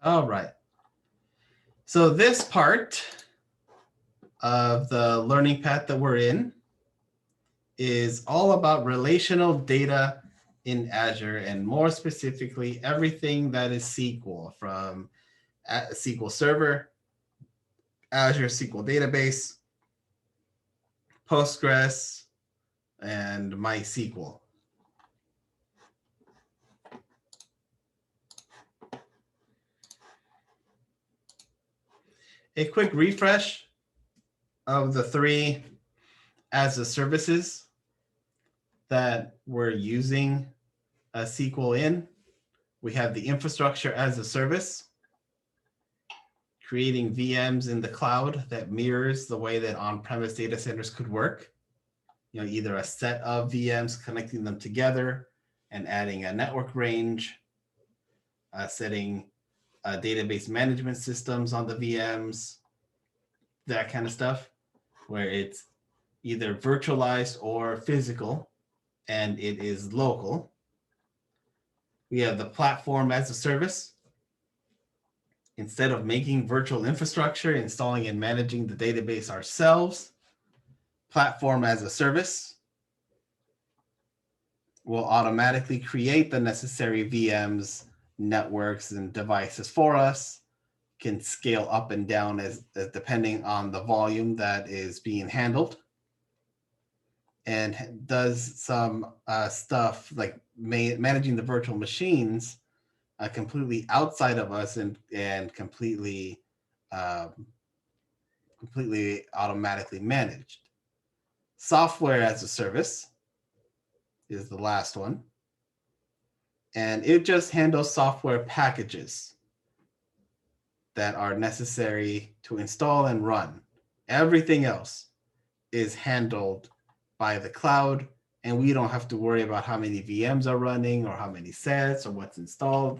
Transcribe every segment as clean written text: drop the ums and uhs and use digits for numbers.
All right. So this part of the learning path that we're in is all about relational data in Azure, and more specifically, everything that is SQL, from SQL Server, Azure SQL Database, Postgres, and MySQL. A quick refresh of the three as a services that we're using SQL in. We have the infrastructure as a service, creating VMs in the cloud that mirrors the way that on-premise data centers could work. Either a set of VMs, connecting them together and adding a network range, setting database management systems on the VMs, that kind of stuff, where it's either virtualized or physical, and it is local. We have the platform as a service. Instead of making virtual infrastructure, installing and managing the database ourselves, platform as a service will automatically create the necessary VMs, networks, and devices for us, can scale up and down as depending on the volume that is being handled, and does some stuff like managing the virtual machines completely outside of us, and completely automatically managed. Software as a service is the last one, and it just handles software packages that are necessary to install and run. Everything else is handled by the cloud, and we don't have to worry about how many VMs are running or how many sets or what's installed.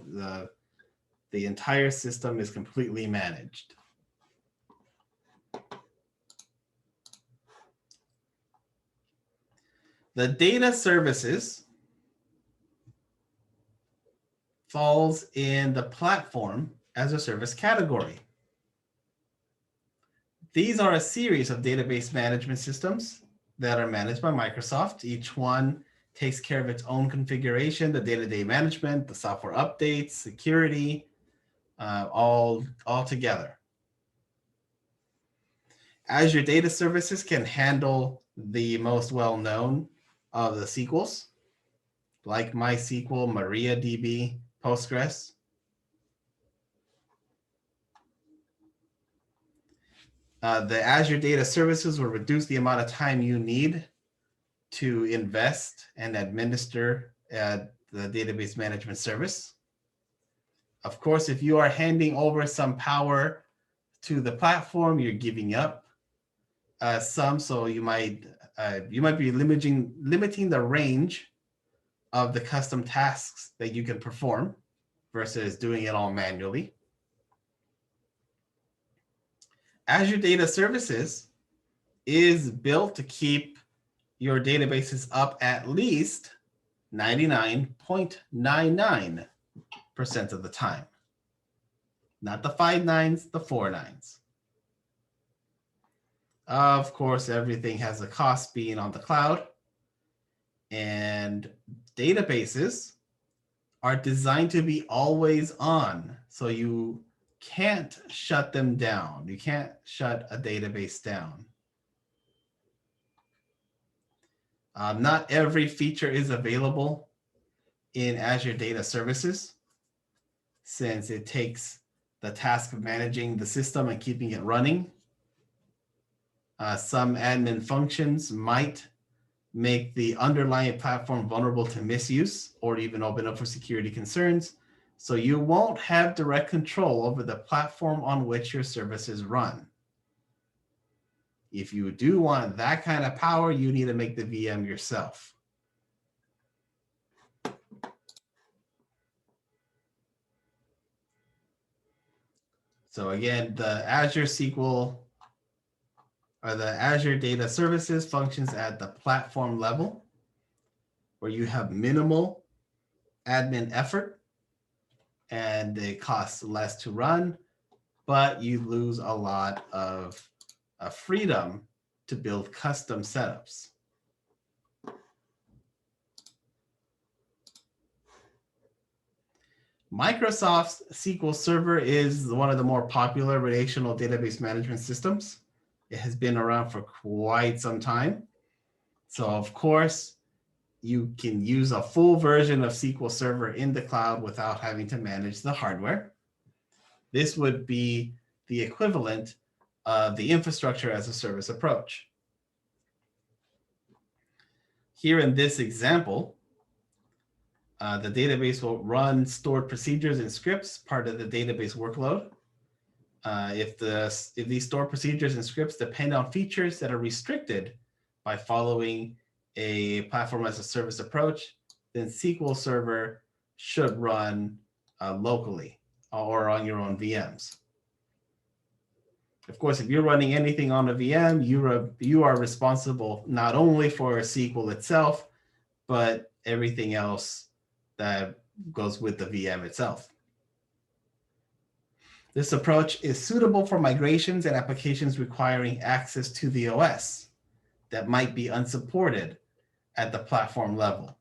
The entire system is completely managed. The data services falls in the platform as a service category. These are a series of database management systems that are managed by Microsoft. Each one takes care of its own configuration, the day-to-day management, the software updates, security, all together. Azure Data Services can handle the most well-known of the SQLs, like MySQL, MariaDB, Postgres. The Azure Data Services will reduce the amount of time you need to invest and administer the database management service. Of course, if you are handing over some power to the platform, you're giving up some, so you might be limiting the range of the custom tasks that you can perform versus doing it all manually. Azure Data Services is built to keep your databases up at least 99.99% of the time. Not the 5 nines, the 4 nines. Of course, everything has a cost being on the cloud, and databases are designed to be always on. So you can't shut them down. You can't shut a database down. Not every feature is available in Azure Data Services, since it takes the task of managing the system and keeping it running. Some admin functions might make the underlying platform vulnerable to misuse or even open up for security concerns. So you won't have direct control over the platform on which your services run. If you do want that kind of power, you need to make the VM yourself. So again, the Azure SQL or the Azure Data Services functions at the platform level, where you have minimal admin effort and it costs less to run, but you lose a lot of freedom to build custom setups. Microsoft's SQL Server is one of the more popular relational database management systems. It has been around for quite some time. So of course, you can use a full version of SQL Server in the cloud without having to manage the hardware. This would be the equivalent of the infrastructure as a service approach. Here in this example, the database will run stored procedures and scripts, part of the database workload. If these stored procedures and scripts depend on features that are restricted by following a platform as a service approach, then SQL Server should run locally or on your own VMs. Of course, if you're running anything on a VM, you are responsible not only for SQL itself, but everything else that goes with the VM itself. This approach is suitable for migrations and applications requiring access to the OS that might be unsupported at the platform level.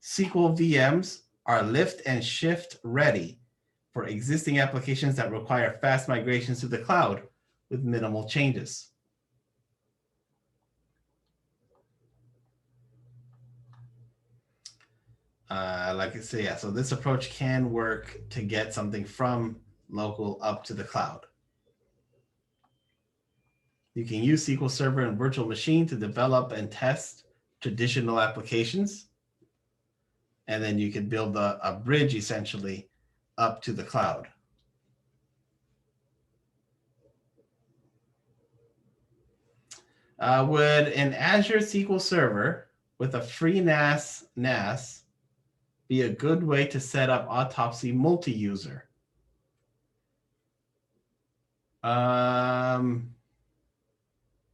SQL VMs are lift and shift ready for existing applications that require fast migrations to the cloud with minimal changes. Like I say, so this approach can work to get something from local up to the cloud. You can use SQL Server and virtual machine to develop and test traditional applications. And then you can build a bridge essentially up to the cloud. Would an Azure SQL Server with a free NAS be a good way to set up Autopsy multi-user?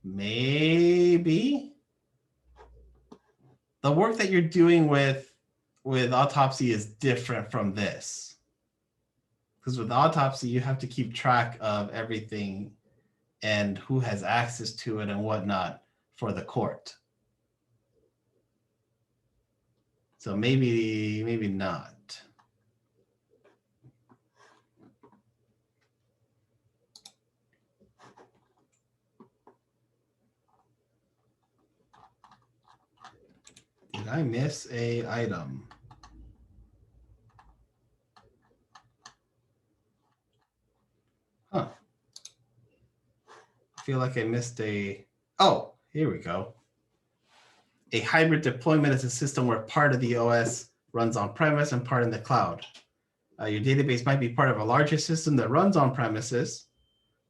Maybe. The work that you're doing with Autopsy is different from this. Because with Autopsy, you have to keep track of everything and who has access to it and whatnot for the court. So maybe not. Did I miss an item? Huh. I feel like I missed oh, here we go. A hybrid deployment is a system where part of the OS runs on premise and part in the cloud. Your database might be part of a larger system that runs on premises,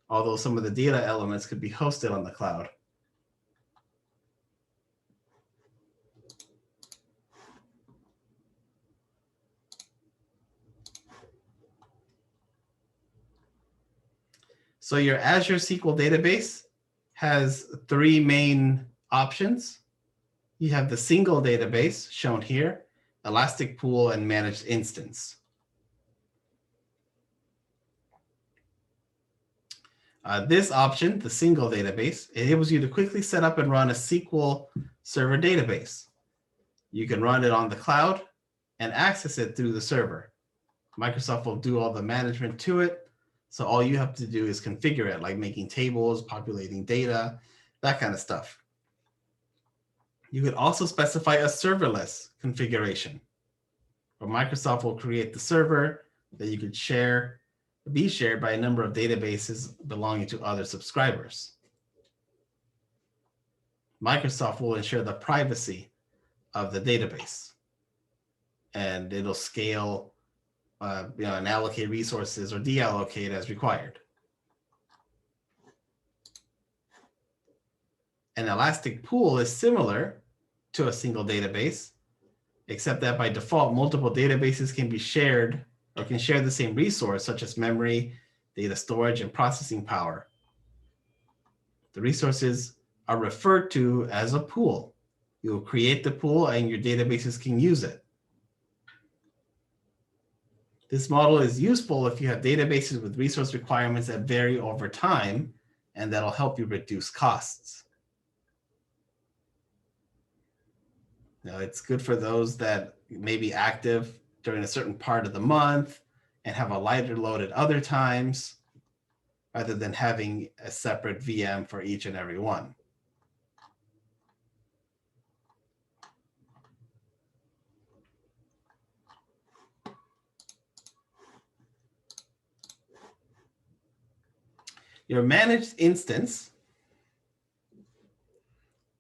although some of the data elements could be hosted on the cloud. So your Azure SQL Database has three main options. You have the single database shown here, Elastic Pool, and Managed Instance. This option, the single database, enables you to quickly set up and run a SQL Server database. You can run it on the cloud and access it through the server. Microsoft will do all the management to it. So all you have to do is configure it, like making tables, populating data, that kind of stuff. You could also specify a serverless configuration, where Microsoft will create the server that you could be shared by a number of databases belonging to other subscribers. Microsoft will ensure the privacy of the database, and it'll scale and allocate resources or deallocate as required. An Elastic Pool is similar to a single database, except that by default, multiple databases can be shared or can share the same resource, such as memory, data storage, and processing power. The resources are referred to as a pool. You will create the pool and your databases can use it. This model is useful if you have databases with resource requirements that vary over time, and that'll help you reduce costs. Now, it's good for those that may be active during a certain part of the month and have a lighter load at other times, rather than having a separate VM for each and every one. Your managed instance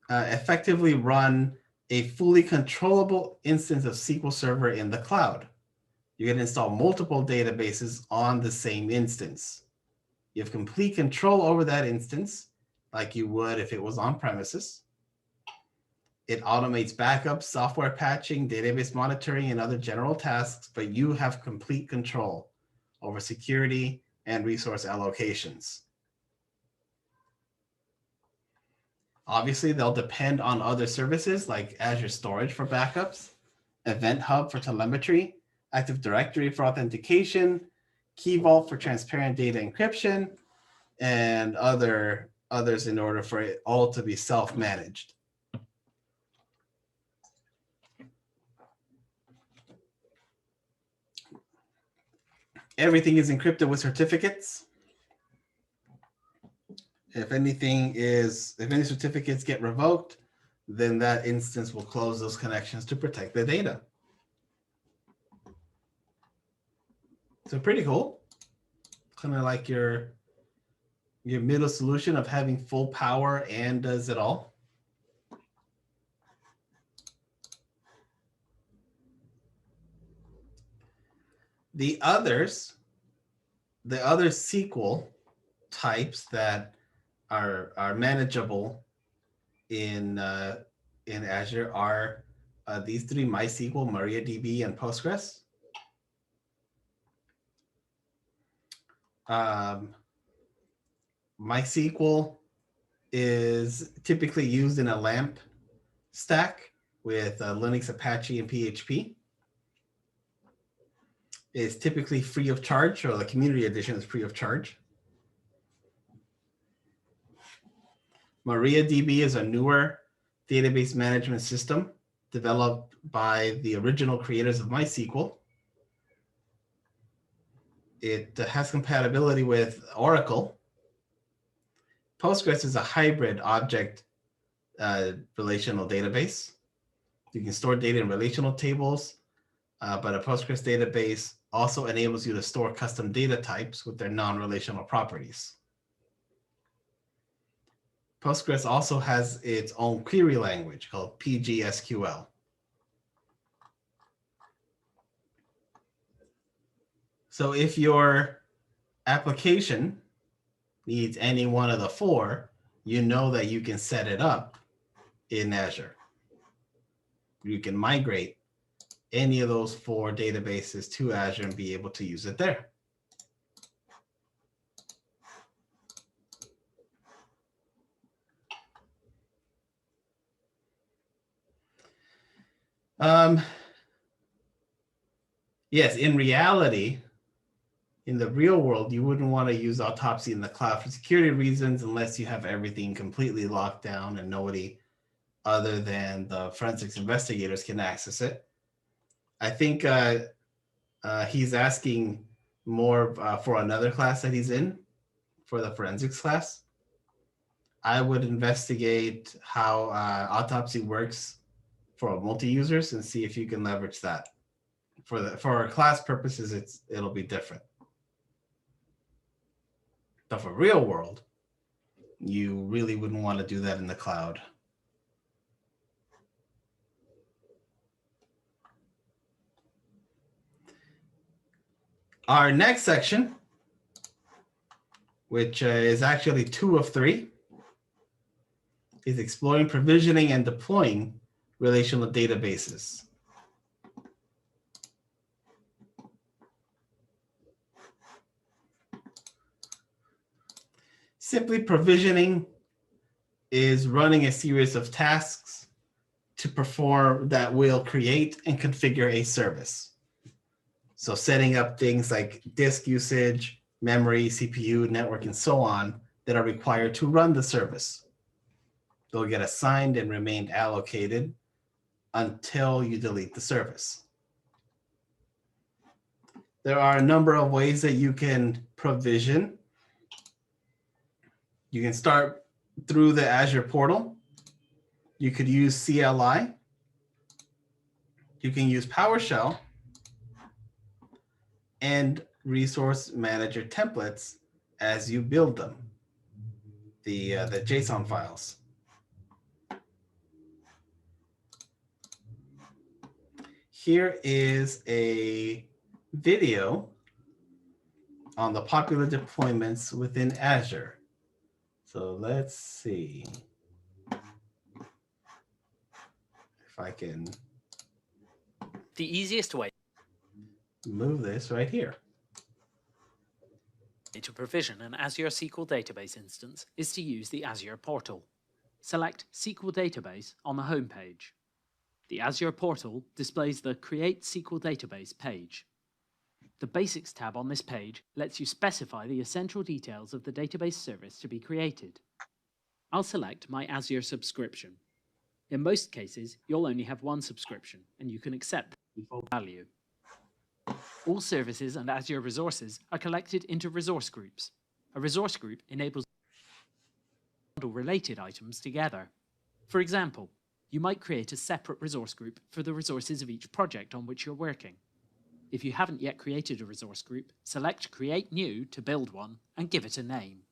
effectively run a fully controllable instance of SQL Server in the cloud. You can install multiple databases on the same instance. You have complete control over that instance, like you would if it was on premises. It automates backups, software patching, database monitoring, and other general tasks, but you have complete control over security and resource allocations. Obviously, they'll depend on other services like Azure Storage for backups, Event Hub for telemetry, Active Directory for authentication, Key Vault for transparent data encryption, and others in order for it all to be self-managed. Everything is encrypted with certificates. If any certificates get revoked, then that instance will close those connections to protect the data. So pretty cool. Kind of like your middle solution of having full power and does it all. The other SQL types that are manageable in Azure are these three: MySQL, MariaDB, and Postgres. MySQL is typically used in a LAMP stack with Linux, Apache, and PHP. It's typically free of charge, or the community edition is free of charge. MariaDB is a newer database management system developed by the original creators of MySQL. It has compatibility with Oracle. Postgres is a hybrid object relational database. You can store data in relational tables, but a Postgres database also enables you to store custom data types with their non-relational properties. Postgres also has its own query language called PGSQL. So if your application needs any one of the four, you know that you can set it up in Azure. You can migrate any of those four databases to Azure and be able to use it there. Yes, in reality, in the real world, you wouldn't want to use Autopsy in the cloud for security reasons unless you have everything completely locked down and nobody other than the forensics investigators can access it. I think he's asking more for another class that he's in, for the forensics class. I would investigate how Autopsy works for multi-users and see if you can leverage that. For class purposes, it'll be different. But for real world, you really wouldn't want to do that in the cloud. Our next section, which is actually 2 of 3, is exploring provisioning and deploying relational databases. Simply, provisioning is running a series of tasks to perform that will create and configure a service. So setting up things like disk usage, memory, CPU, network, and so on that are required to run the service. They'll get assigned and remain allocated until you delete the service. There are a number of ways that you can provision. You can start through the Azure portal. You could use CLI. You can use PowerShell and resource manager templates as you build them, the JSON files. Here is a video on the popular deployments within Azure. So let's see if I can The easiest way move this right here. to provision an Azure SQL Database instance is to use the Azure portal. Select SQL Database on the home page. The Azure portal displays the Create SQL Database page. The Basics tab on this page lets you specify the essential details of the database service to be created. I'll select my Azure subscription. In most cases, you'll only have one subscription, and you can accept the default value. All services and Azure resources are collected into resource groups. A resource group enables bundle related items together. For example, you might create a separate resource group for the resources of each project on which you're working. If you haven't yet created a resource group, select Create New to build one and give it a name.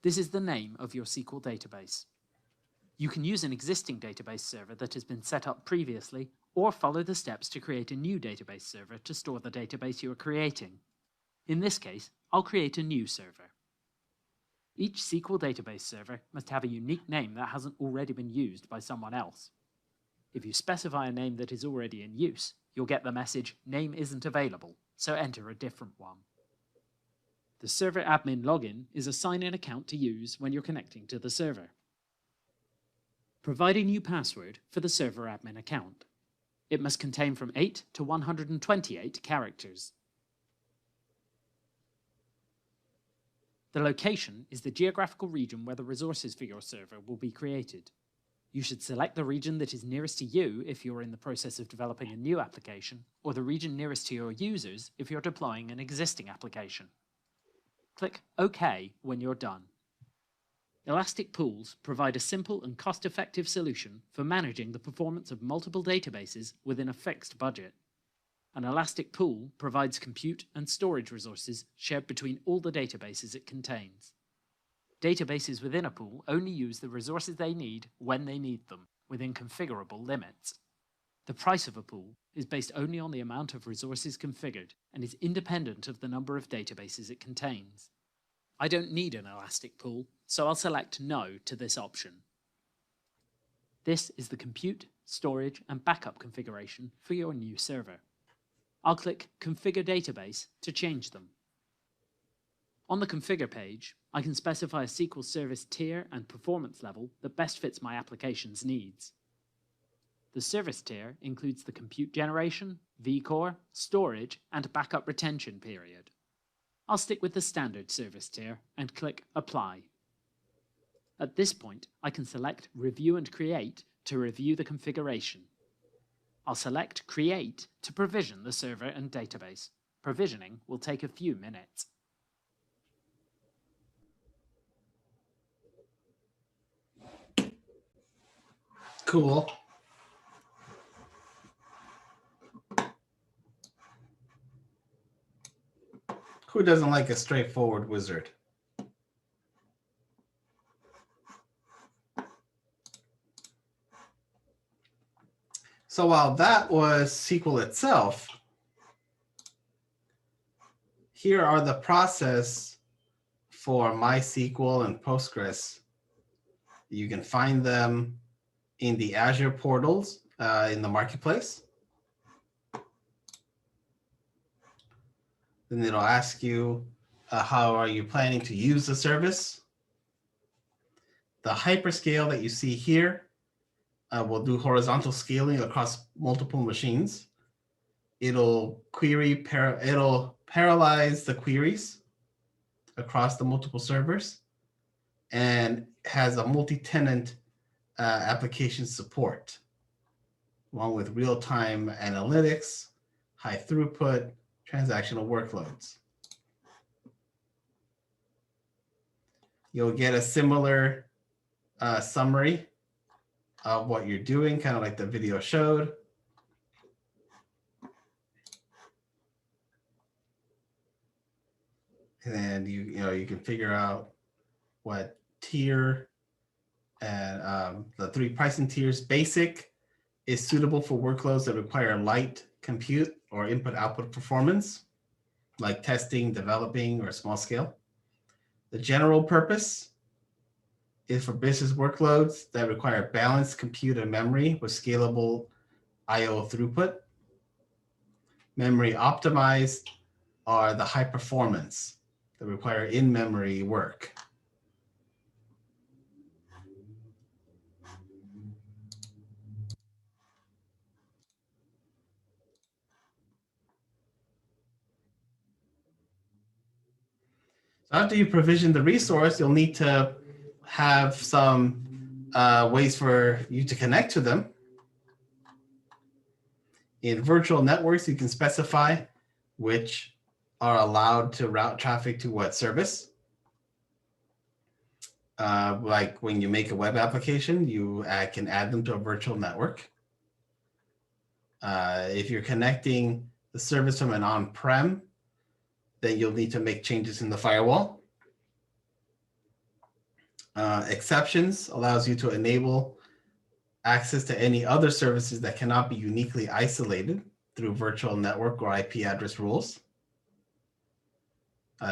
This is the name of your SQL database. You can use an existing database server that has been set up previously, or follow the steps to create a new database server to store the database you are creating. In this case, I'll create a new server. Each SQL database server must have a unique name that hasn't already been used by someone else. If you specify a name that is already in use, you'll get the message, "Name isn't available," so enter a different one. The server admin login is a sign-in account to use when you're connecting to the server. Provide a new password for the server admin account. It must contain from 8 to 128 characters. The location is the geographical region where the resources for your server will be created. You should select the region that is nearest to you if you're in the process of developing a new application, or the region nearest to your users if you're deploying an existing application. Click OK when you're done. Elastic pools provide a simple and cost-effective solution for managing the performance of multiple databases within a fixed budget. An elastic pool provides compute and storage resources shared between all the databases it contains. Databases within a pool only use the resources they need when they need them, within configurable limits. The price of a pool is based only on the amount of resources configured and is independent of the number of databases it contains. I don't need an elastic pool, so I'll select No to this option. This is the compute, storage, and backup configuration for your new server. I'll click Configure Database to change them. On the Configure page, I can specify a SQL service tier and performance level that best fits my application's needs. The service tier includes the compute generation, vCore, storage, and backup retention period. I'll stick with the standard service tier and click Apply. At this point, I can select Review and Create to review the configuration. I'll select Create to provision the server and database. Provisioning will take a few minutes. Cool. Who doesn't like a straightforward wizard? So while that was SQL itself, here are the process for MySQL and Postgres. You can find them in the Azure portals in the marketplace. Then it'll ask you, how are you planning to use the service? The hyperscale that you see here will do horizontal scaling across multiple machines. It'll parallelize the queries across the multiple servers and has a multi-tenant application support, along with real-time analytics, high throughput, transactional workloads. You'll get a similar summary of what you're doing, kind of like the video showed. And you can figure out what tier and the 3 pricing tiers. Basic is suitable for workloads that require light compute or input-output performance, like testing, developing, or small scale. The general purpose is for business workloads that require balanced compute and memory with scalable I/O throughput. Memory optimized are the high performance that require in-memory work. So after you provision the resource, you'll need to have some ways for you to connect to them. In virtual networks, you can specify which are allowed to route traffic to what service. Like when you make a web application, you can add them to a virtual network. If you're connecting the service from an on-prem, then you'll need to make changes in the firewall. Exceptions allows you to enable access to any other services that cannot be uniquely isolated through virtual network or IP address rules.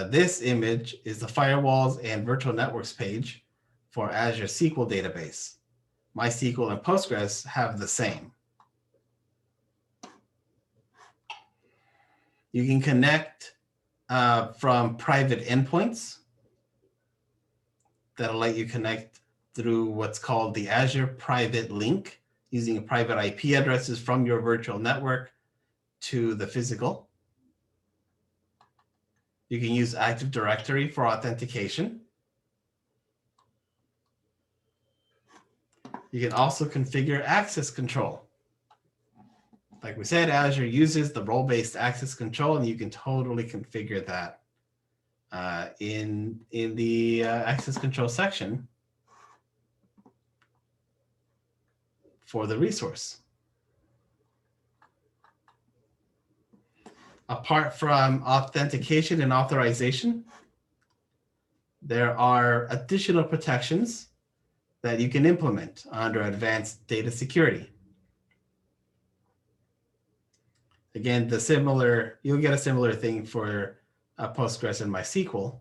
This image is the firewalls and virtual networks page for Azure SQL Database. MySQL and Postgres have the same. You can connect from private endpoints that'll let you connect through what's called the Azure Private Link, using private IP addresses from your virtual network to the physical. You can use Active Directory for authentication. You can also configure access control. Like we said, Azure uses the role-based access control, and you can totally configure that in the access control section for the resource. Apart from authentication and authorization, there are additional protections that you can implement under advanced data security. Again, you'll get a similar thing for Postgres and MySQL,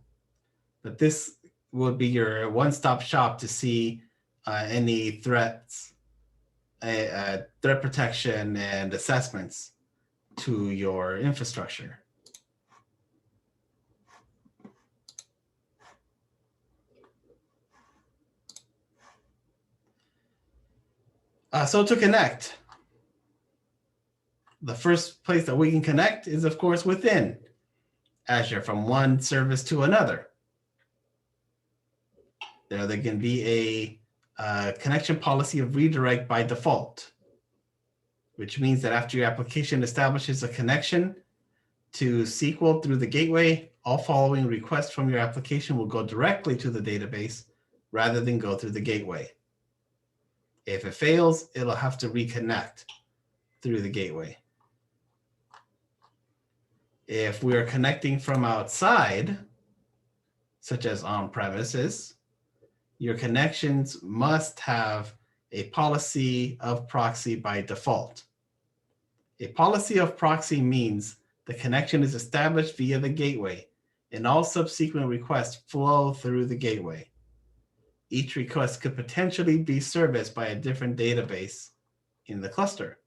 but this will be your one-stop shop to see any threats, threat protection and assessments to your infrastructure. So to connect, the first place that we can connect is, of course, within Azure from one service to another. There can be a connection policy of redirect by default, which means that after your application establishes a connection to SQL through the gateway, all following requests from your application will go directly to the database rather than go through the gateway. If it fails, it'll have to reconnect through the gateway. If we are connecting from outside, such as on-premises, your connections must have a policy of proxy by default. A policy of proxy means the connection is established via the gateway, and all subsequent requests flow through the gateway. Each request could potentially be serviced by a different database in the cluster.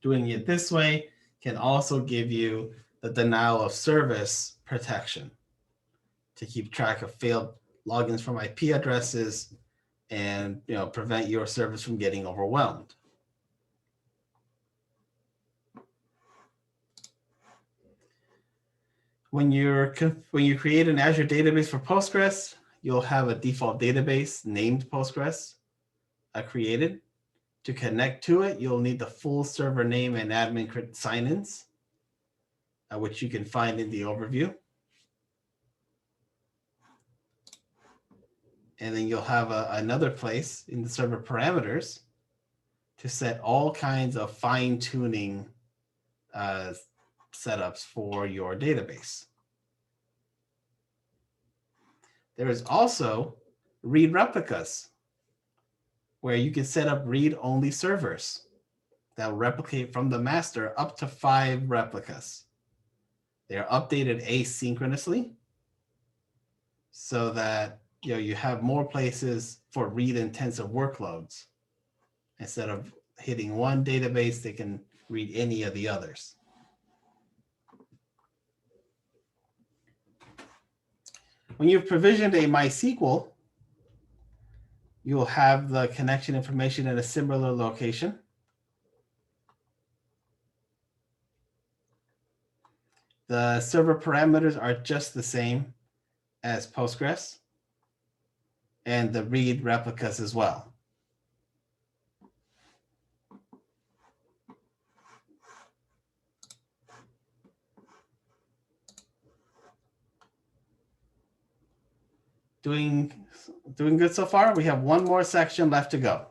Doing it this way can also give you the denial of service protection to keep track of failed logins from IP addresses, and prevent your service from getting overwhelmed. When you create an Azure database for Postgres, you'll have a default database named Postgres created. To connect to it, you'll need the full server name and admin sign-ins, which you can find in the overview. And then you'll have another place in the server parameters to set all kinds of fine-tuning setups for your database. There is also read replicas, where you can set up read-only servers that will replicate from the master up to 5 replicas. They are updated asynchronously so that you have more places for read-intensive workloads. Instead of hitting one database, they can read any of the others. When you've provisioned a MySQL, you'll have the connection information in a similar location. The server parameters are just the same as Postgres, and the read replicas as well. Doing good so far. We have one more section left to go.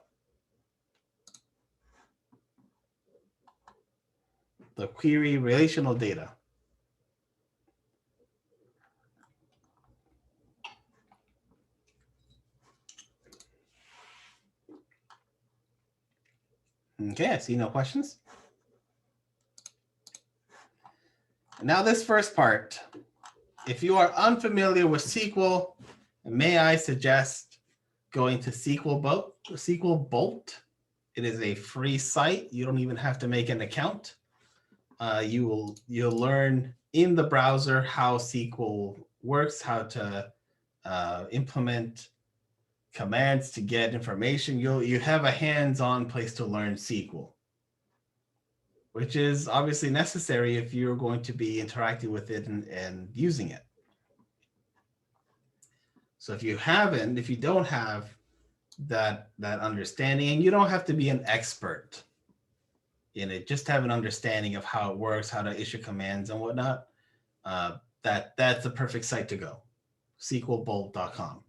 The query relational data. Okay, I see no questions. Now this first part, if you are unfamiliar with SQL, may I suggest going to SQL Bolt. It is a free site. You don't even have to make an account. You'll learn in the browser how SQL works, how to implement commands to get information. You have a hands-on place to learn SQL, which is obviously necessary if you're going to be interacting with it and using it. So if you don't have that understanding, and you don't have to be an expert in it, just have an understanding of how it works, how to issue commands and whatnot, that's the perfect site to go, sqlbolt.com.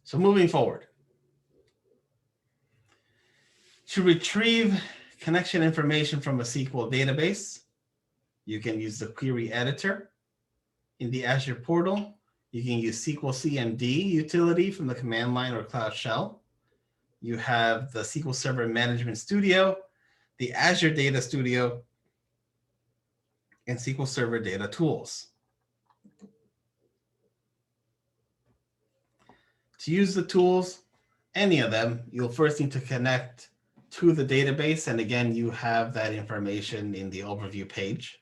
So moving forward, to retrieve connection information from a SQL database, you can use the query editor. In the Azure portal, you can use SQL CMD utility from the command line or Cloud Shell. You have the SQL Server Management Studio, the Azure Data Studio, and SQL Server Data Tools. To use the tools, any of them, you'll first need to connect to the database. And again, you have that information in the overview page.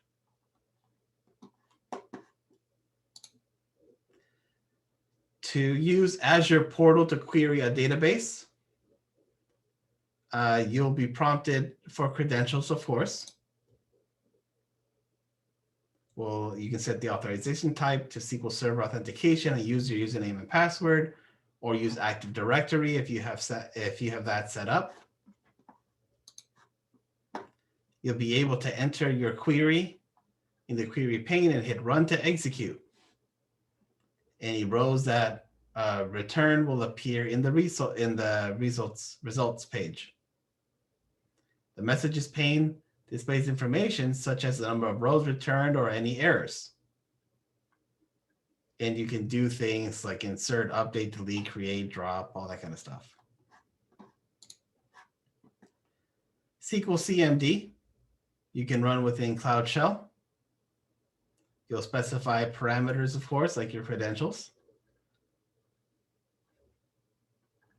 To use Azure Portal to query a database, you'll be prompted for credentials, of course. Well, you can set the authorization type to SQL Server authentication and use your username and password, or use Active Directory if you have that set up. You'll be able to enter your query in the query pane and hit Run to execute. Any rows that return will appear in the results page. The messages pane displays information such as the number of rows returned or any errors. And you can do things like insert, update, delete, create, drop, all that kind of stuff. SQL CMD, you can run within Cloud Shell. You'll specify parameters, of course, like your credentials.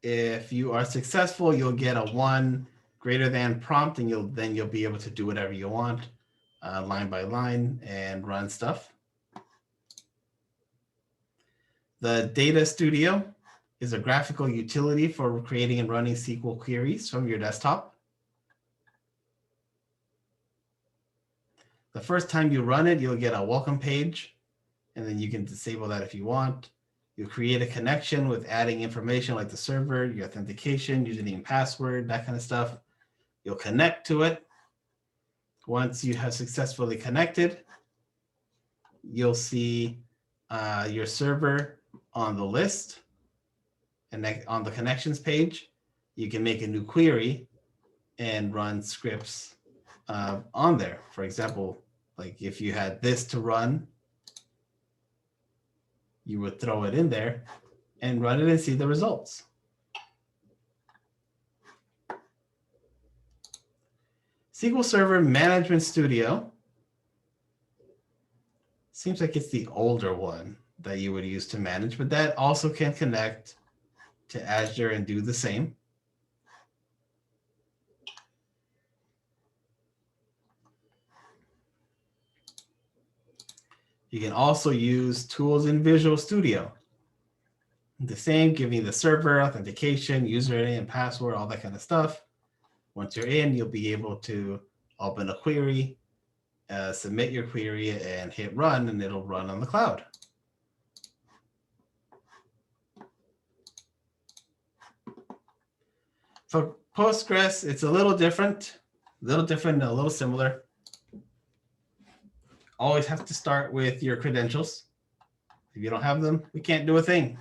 If you are successful, you'll get a 1 greater than prompt, and then you'll be able to do whatever you want. line by line and run stuff. The Data Studio is a graphical utility for creating and running SQL queries from your desktop. The first time you run it, you'll get a welcome page, and then you can disable that if you want. You'll create a connection with adding information like the server, your authentication, username and password, that kind of stuff. You'll connect to it. Once you have successfully connected, you'll see your server on the list. And on the connections page, you can make a new query and run scripts on there. For example, like if you had this to run, you would throw it in there and run it and see the results. SQL Server Management Studio seems like it's the older one that you would use to manage, but that also can connect to Azure and do the same. You can also use tools in Visual Studio. The same, giving the server, authentication, username, and password, all that kind of stuff. Once you're in, you'll be able to open a query, submit your query, and hit run, and it'll run on the cloud. For Postgres, it's a little different, a little similar. Always have to start with your credentials. If you don't have them, we can't do a thing.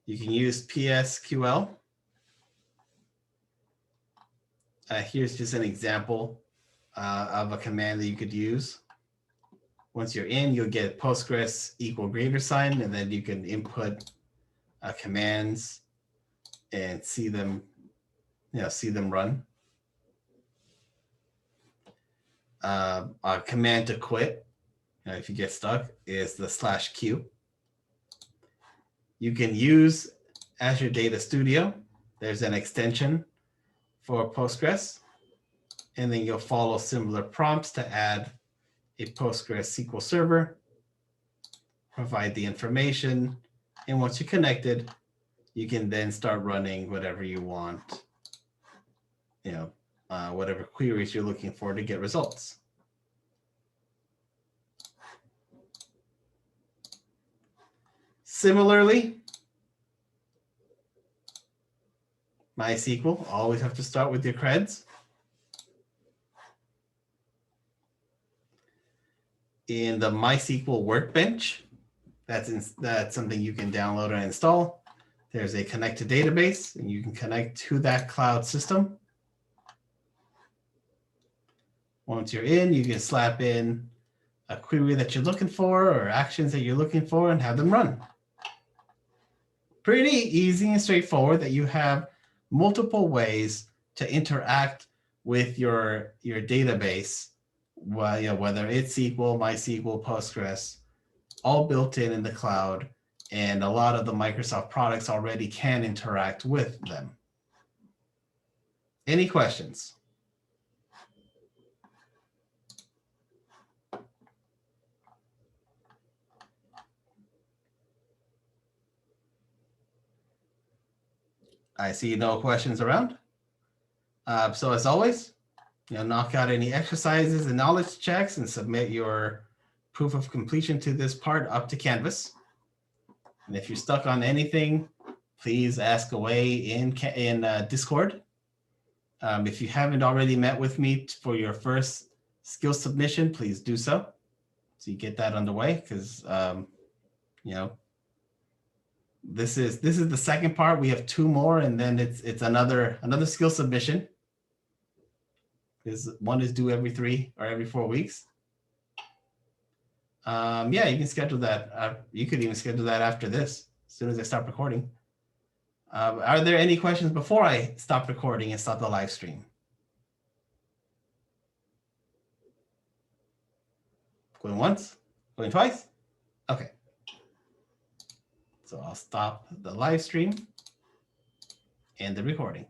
You can use psql. Here's just an example of a command that you could use. Once you're in, you'll get Postgres =, and then you can input commands and see them, run. A command to quit, if you get stuck, is the /q. You can use Azure Data Studio. There's an extension for Postgres, and then you'll follow similar prompts to add a PostgreSQL server, provide the information, and once you're connected, you can then start running whatever you want, whatever queries you're looking for to get results. Similarly, MySQL, always have to start with your creds. In the MySQL Workbench, that's something you can download and install. There's a connect to database, and you can connect to that cloud system. Once you're in, you can slap in a query that you're looking for or actions that you're looking for and have them run. Pretty easy and straightforward that you have multiple ways to interact with your database. Well, whether it's SQL, MySQL, Postgres, all built in the cloud, and a lot of the Microsoft products already can interact with them. Any questions? I see no questions around. So as always, knock out any exercises and knowledge checks and submit your proof of completion to this part up to Canvas. And if you're stuck on anything, please ask away in Discord. If you haven't already met with me for your first skill submission, please do so. So you get that underway, because this is the second part. We have 2 more, and then it's another skill submission. Because one is due every 3 or every 4 weeks. Yeah, you can schedule that. You could even schedule that after this, as soon as I stop recording. Are there any questions before I stop recording and stop the live stream? Going once? Going twice? Okay. So I'll stop the live stream and the recording.